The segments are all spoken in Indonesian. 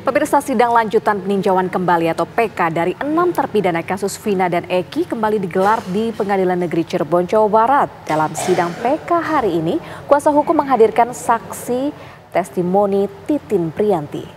Pemirsa, sidang lanjutan peninjauan kembali atau PK dari 6 terpidana kasus Vina dan Eki kembali digelar di Pengadilan Negeri Cirebon, Jawa Barat. Dalam sidang PK hari ini, kuasa hukum menghadirkan saksi testimoni Titin Priyanti.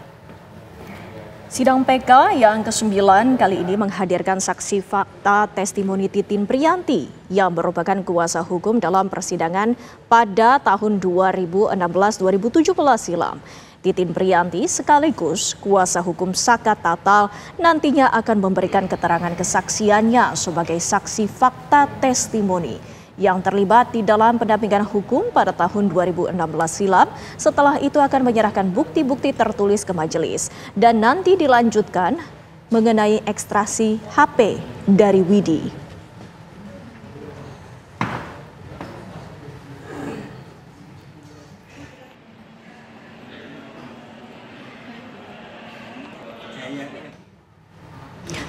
Sidang PK yang ke-9 kali ini menghadirkan saksi fakta testimoni Titin Priyanti yang merupakan kuasa hukum dalam persidangan pada tahun 2016-2017 silam. Titin Priyanti sekaligus kuasa hukum Saka Tatal nantinya akan memberikan keterangan kesaksiannya sebagai saksi fakta testimoni yang terlibat di dalam pendampingan hukum pada tahun 2016 silam. Setelah itu akan menyerahkan bukti-bukti tertulis ke majelis dan nanti dilanjutkan mengenai ekstraksi HP dari Widi.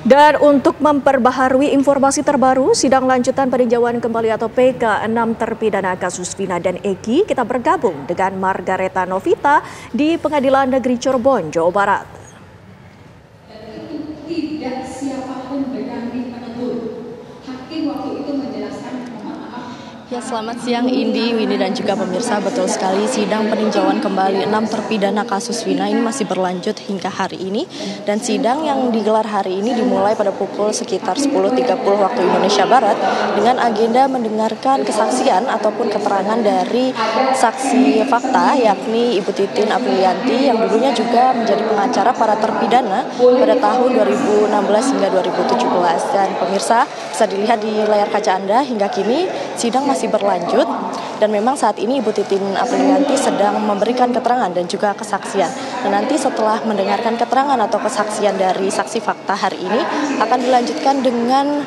Dan untuk memperbaharui informasi terbaru, sidang lanjutan peninjauan kembali atau PK 6 terpidana kasus Vina dan Eki, kita bergabung dengan Margareta Novita di Pengadilan Negeri Cirebon, Jawa Barat. Tidak siapapun berganti penegur. Hakim waktu itu menjelaskan, Ya, selamat siang Indi, Windy dan juga pemirsa. Betul sekali, sidang peninjauan kembali 6 terpidana kasus Vina ini masih berlanjut hingga hari ini. Dan sidang yang digelar hari ini dimulai pada pukul sekitar 10.30 waktu Indonesia Barat dengan agenda mendengarkan kesaksian ataupun keterangan dari saksi fakta, yakni Ibu Titin Priyanti yang dulunya juga menjadi pengacara para terpidana pada tahun 2016 hingga 2017. Dan pemirsa, bisa dilihat di layar kaca Anda hingga kini sidang masih berlanjut dan memang saat ini Ibu Titin Priyanti sedang memberikan keterangan dan juga kesaksian. Dan nanti setelah mendengarkan keterangan atau kesaksian dari saksi fakta hari ini akan dilanjutkan dengan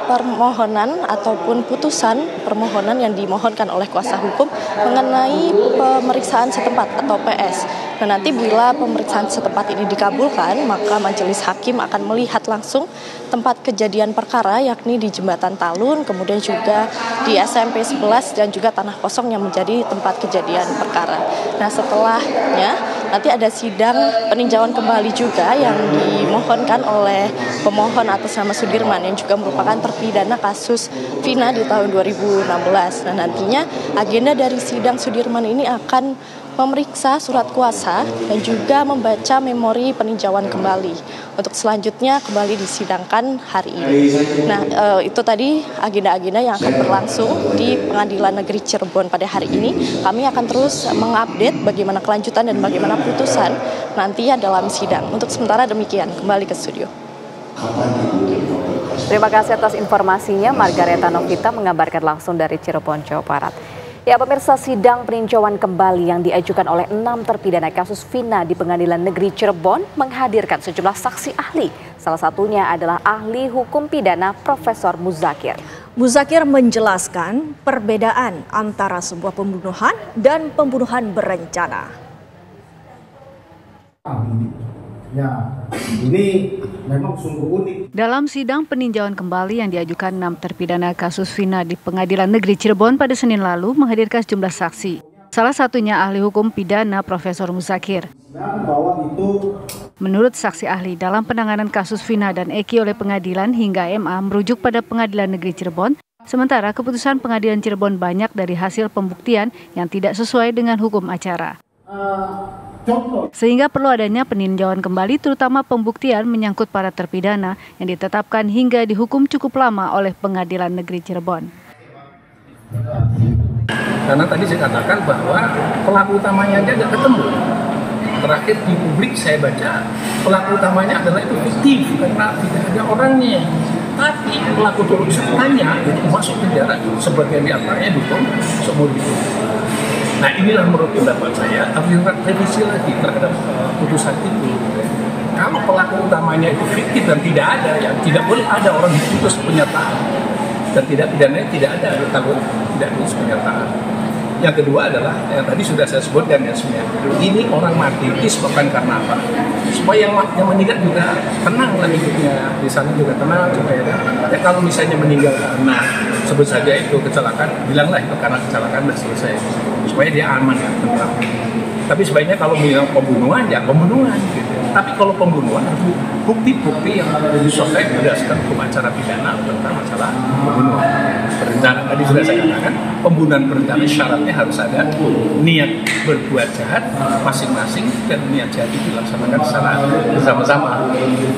permohonan ataupun putusan permohonan yang dimohonkan oleh kuasa hukum mengenai pemeriksaan setempat atau PS. Dan nanti bila pemeriksaan setempat ini dikabulkan, maka majelis hakim akan melihat langsung tempat kejadian perkara, yakni di Jembatan Talun, kemudian juga di SMP 11 dan juga Tanah Kosong yang menjadi tempat kejadian perkara. Nah, setelahnya nanti ada sidang peninjauan kembali juga yang dimohonkan oleh pemohon atas nama Sudirman yang juga merupakan terpidana kasus Vina di tahun 2016. Nah, nantinya agenda dari sidang Sudirman ini akan memeriksa surat kuasa dan juga membaca memori peninjauan kembali. Untuk selanjutnya kembali disidangkan hari ini. Nah, itu tadi agenda-agenda yang akan berlangsung di Pengadilan Negeri Cirebon pada hari ini. Kami akan terus mengupdate bagaimana kelanjutan dan bagaimana putusan nantinya dalam sidang. Untuk sementara demikian, kembali ke studio. Terima kasih atas informasinya, Margareta Novita mengabarkan langsung dari Cirebon, Jawa Barat. Ya, pemirsa, sidang peninjauan kembali yang diajukan oleh 6 terpidana kasus Vina di Pengadilan Negeri Cirebon menghadirkan sejumlah saksi ahli. Salah satunya adalah ahli hukum pidana Profesor Muzakir. Muzakir menjelaskan perbedaan antara sebuah pembunuhan dan pembunuhan berencana. Ya, ini memang sungguh unik. Dalam sidang peninjauan kembali yang diajukan 6 terpidana kasus Vina di Pengadilan Negeri Cirebon pada Senin lalu menghadirkan sejumlah saksi. Salah satunya ahli hukum pidana Profesor Muzakir. Menurut saksi ahli, dalam penanganan kasus Vina dan Eki oleh pengadilan hingga MA merujuk pada Pengadilan Negeri Cirebon, sementara keputusan Pengadilan Cirebon banyak dari hasil pembuktian yang tidak sesuai dengan hukum acara. Sehingga perlu adanya peninjauan kembali terutama pembuktian menyangkut para terpidana yang ditetapkan hingga dihukum cukup lama oleh Pengadilan Negeri Cirebon. Karena tadi saya katakan bahwa pelaku utamanya aja tidak ketemu. Terakhir di publik saya baca pelaku utamanya adalah itu fiktif karena tidak ada orangnya. Tapi pelaku turut sertanya itu masuk penjara sebagian diantaranya dihukum seumur hidup. Nah, inilah menurut pendapat saya harus revisi lagi terhadap putusan itu. Kalau pelaku utamanya itu fiktif dan tidak ada, ya tidak boleh ada orang diputus pernyataan dan tidak pidananya tidak ada kalau tidak diputus pernyataan. Yang kedua adalah yang tadi sudah saya sebutkan ya sebenarnya. Ini orang mati disebabkan karena apa? Supaya yang meninggal juga tenang lah hidupnya, di sana juga tenang supaya ya kalau misalnya meninggal karena sebut saja itu kecelakaan, bilanglah itu karena kecelakaan dan selesai supaya dia aman ya tenang. Tapi sebaiknya kalau bilang pembunuhan, ya pembunuhan gitu. Tapi kalau pembunuhan, bukti-bukti yang diselesaikan berdasarkan hukum acara pidana tentang masalah pembunuhan. Berencana, tadi sudah saya katakan, pembunuhan berencana syaratnya harus ada niat berbuat jahat masing-masing dan niat jahat itu dilaksanakan secara bersama-sama.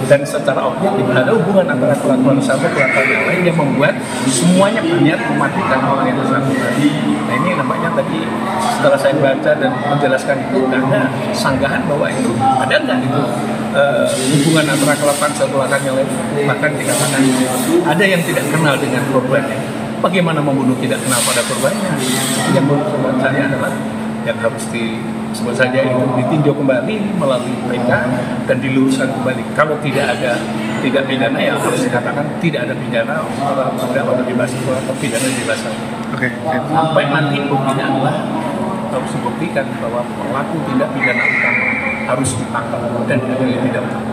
Dan secara objektif ada hubungan antara kelakuan satu kelakuan yang lain yang membuat semuanya berniat mematikan orang yang bersangkutan. Nah ini namanya tadi setelah saya baca dan menjelaskan itu ada sanggahan bahwa itu ada nggak itu hubungan antara kelakuan satu kelakuan yang lain, bahkan dikatakan ada yang tidak kenal dengan korbannya. Bagaimana membunuh tidak kenal pada korbannya? Yang menurut saya adalah yang harus sebut saja itu ditinjau kembali melalui PK dan diluruskan kembali. Kalau tidak pidana ya harus dikatakan tidak ada pidana atau dibebas atau pidana dibebas. Oke. Sampai nanti buktinya adalah harus dibuktikan bahwa pelaku tindak pidana utama harus ditangkap dan diadili tidak utama.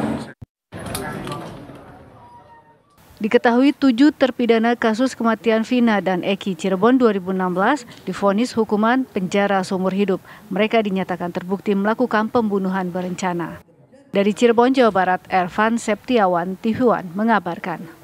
Diketahui 7 terpidana kasus kematian Vina dan Eki Cirebon 2016 divonis hukuman penjara seumur hidup. Mereka dinyatakan terbukti melakukan pembunuhan berencana. Dari Cirebon, Jawa Barat, Ervan Septiawan, TV One mengabarkan.